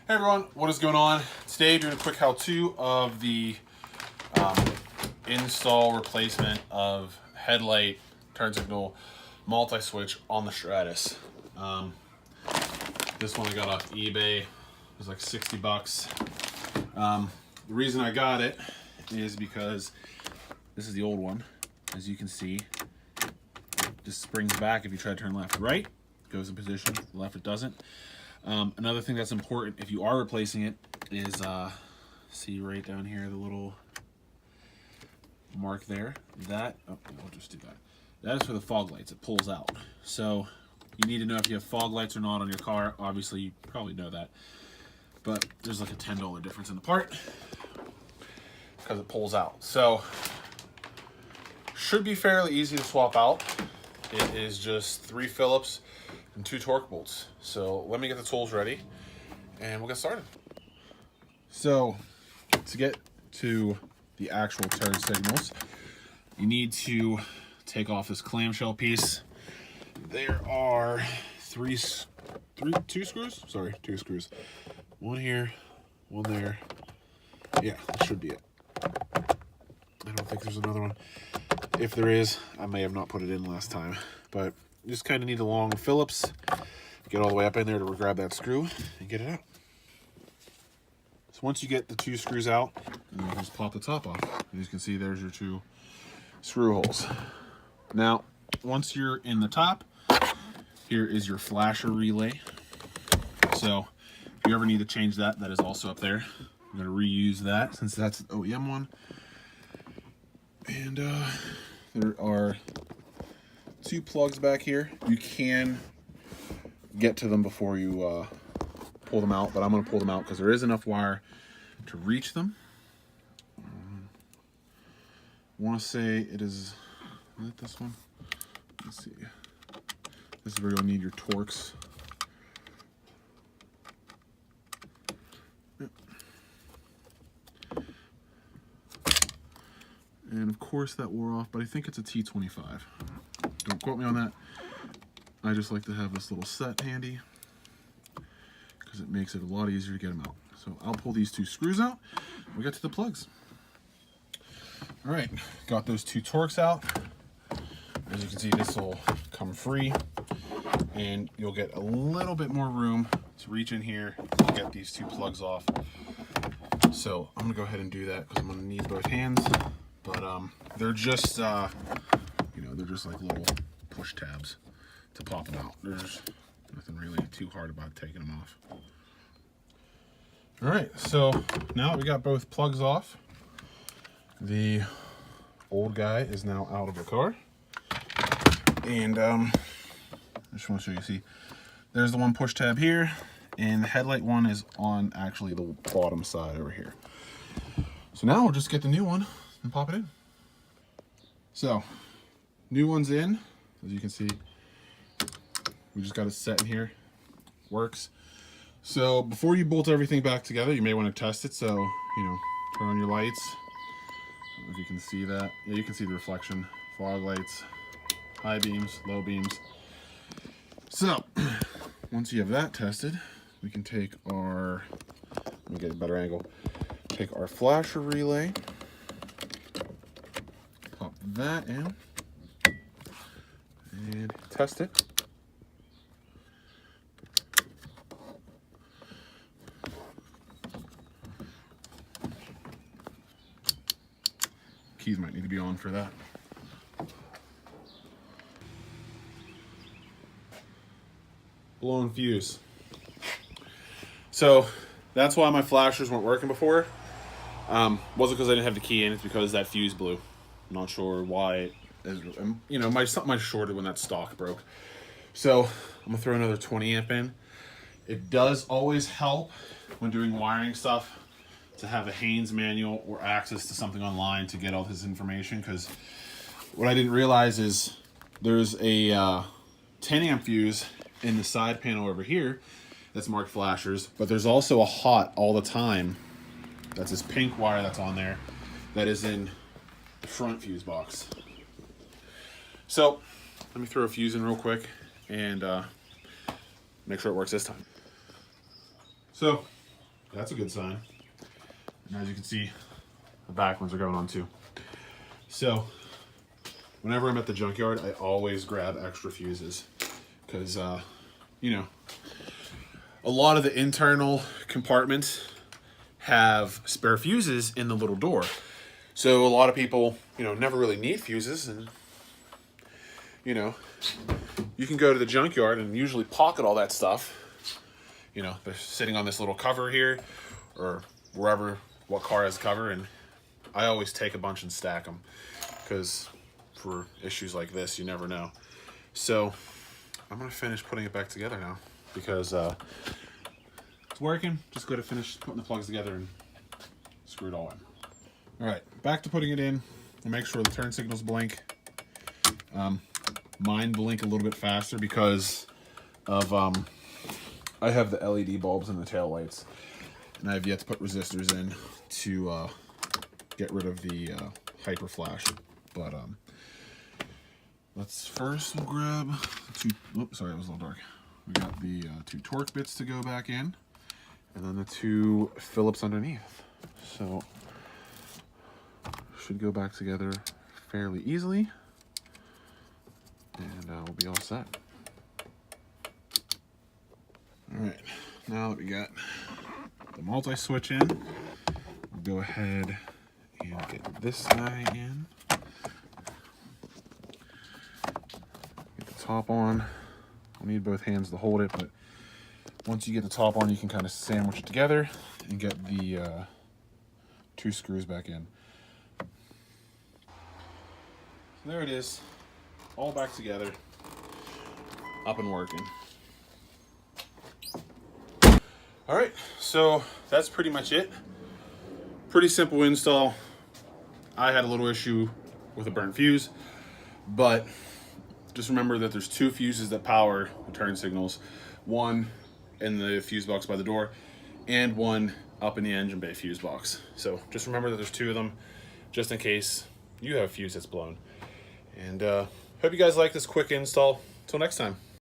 Hey everyone, what is going on? Today doing a quick how-to of the install replacement of headlight turn signal multi-switch on the Stratus. This one I got off eBay. It was like 60 bucks. The reason I got it is because this is the old one. As you can see, it just springs back if you try to turn left or right. It goes in position, left it doesn't. Another thing that's important if you are replacing it is, see right down here, the little mark there. That, oh, I'll just do that. That is for the fog lights. It pulls out. So you need to know if you have fog lights or not on your car. Obviously, you probably know that. But there's like a $10 difference in the part because it pulls out. So should be fairly easy to swap out. It is just 3 Phillips and 2 torque bolts. So let me get the tools ready and we'll get started. So to get to the actual turn signals, you need to take off this clamshell piece. There are two screws. Sorry, 2 screws. One here, one there. Yeah, that should be it. I don't think there's another one. If there is, I may have not put it in last time, but you just kind of need a long Phillips, get all the way up in there to grab that screw and get it out. So once you get the 2 screws out, you just pop the top off. As you can see, there's your 2 screw holes. Now, once you're in the top, here is your flasher relay. So if you ever need to change that, that is also up there. I'm going to reuse that since that's an OEM one. And there are 2 plugs back here. You can get to them before you pull them out, but I'm going to pull them out because there is enough wire to reach them. I want to say it is it this one? Let's see. This is where you'll need your Torx. Yep. And of course that wore off, but I think it's a T25. Don't quote me on that. I just like to have this little set handy because it makes it a lot easier to get them out. So I'll pull these 2 screws out. We get to the plugs. All right, got those 2 Torx out. As you can see, this will come free and you'll get a little bit more room to reach in here and get these 2 plugs off. So I'm gonna go ahead and do that because I'm gonna need both hands. But they're just, they're just like little push tabs to pop them out. There's nothing really too hard about taking them off. All right, so now that we got both plugs off, the old guy is now out of the car. And I just want to show you, see, there's the one push tab here, and the headlight one is on actually the bottom side over here. So now we'll just get the new one and pop it in. So, new one's in. As you can see, we just got it set in here. Works. So before you bolt everything back together, you may want to test it. So, turn on your lights. I don't know if you can see that. Yeah, you can see the reflection. Fog lights, high beams, low beams. So, once you have that tested, we can take our, let me get a better angle, take our flasher relay, pop that in, and test it. Keys might need to be on for that. Blown fuse. So that's why my flashers weren't working before. Wasn't because I didn't have the key in, it's because that fuse blew. I'm not sure why it is, something I shorted when that stock broke. So I'm gonna throw another 20 amp in. It does always help when doing wiring stuff to have a Haynes manual or access to something online to get all this information, because what I didn't realize is there's a 10 amp fuse in the side panel over here that's marked flashers, but there's also a hot all the time. That's this pink wire that's on there that is in the front fuse box. So let me throw a fuse in real quick and make sure it works this time. So That's a good sign. And as you can see, the back ones are going on too. So whenever I'm at the junkyard, I always grab extra fuses because, you know, a lot of the internal compartments have spare fuses in the little door. So a lot of people, you know, never really need fuses, and, you know, you can go to the junkyard and usually pocket all that stuff. You know, they're sitting on this little cover here or wherever, what car has a cover, and I always take a bunch and stack them because for issues like this, you never know. So I'm gonna finish putting it back together now because it's working. Just go to finish putting the plugs together and screw it all in. All right, back to putting it in. We'll make sure the turn signals blink. Mine blink a little bit faster because of I have the LED bulbs in the tail lights, and I have yet to put resistors in to get rid of the hyper flash. But let's first we'll grab the two. Oops, sorry, it was a little dark. We got the two torque bits to go back in, and then the two Phillips underneath. So should go back together fairly easily, and we'll be all set. All right, now that we got the multi-switch in, we'll go ahead and get this guy in. Get the top on. I'll need both hands to hold it, but once you get the top on, you can kind of sandwich it together and get the two screws back in. So there it is, all back together, up and working. All right, so that's pretty much it. Pretty simple install. I had a little issue with a burnt fuse, but just remember that there's two fuses that power the turn signals. One in the fuse box by the door and one up in the engine bay fuse box. So just remember that there's two of them just in case you have a fuse that's blown. And hope you guys like this quick install. Till next time.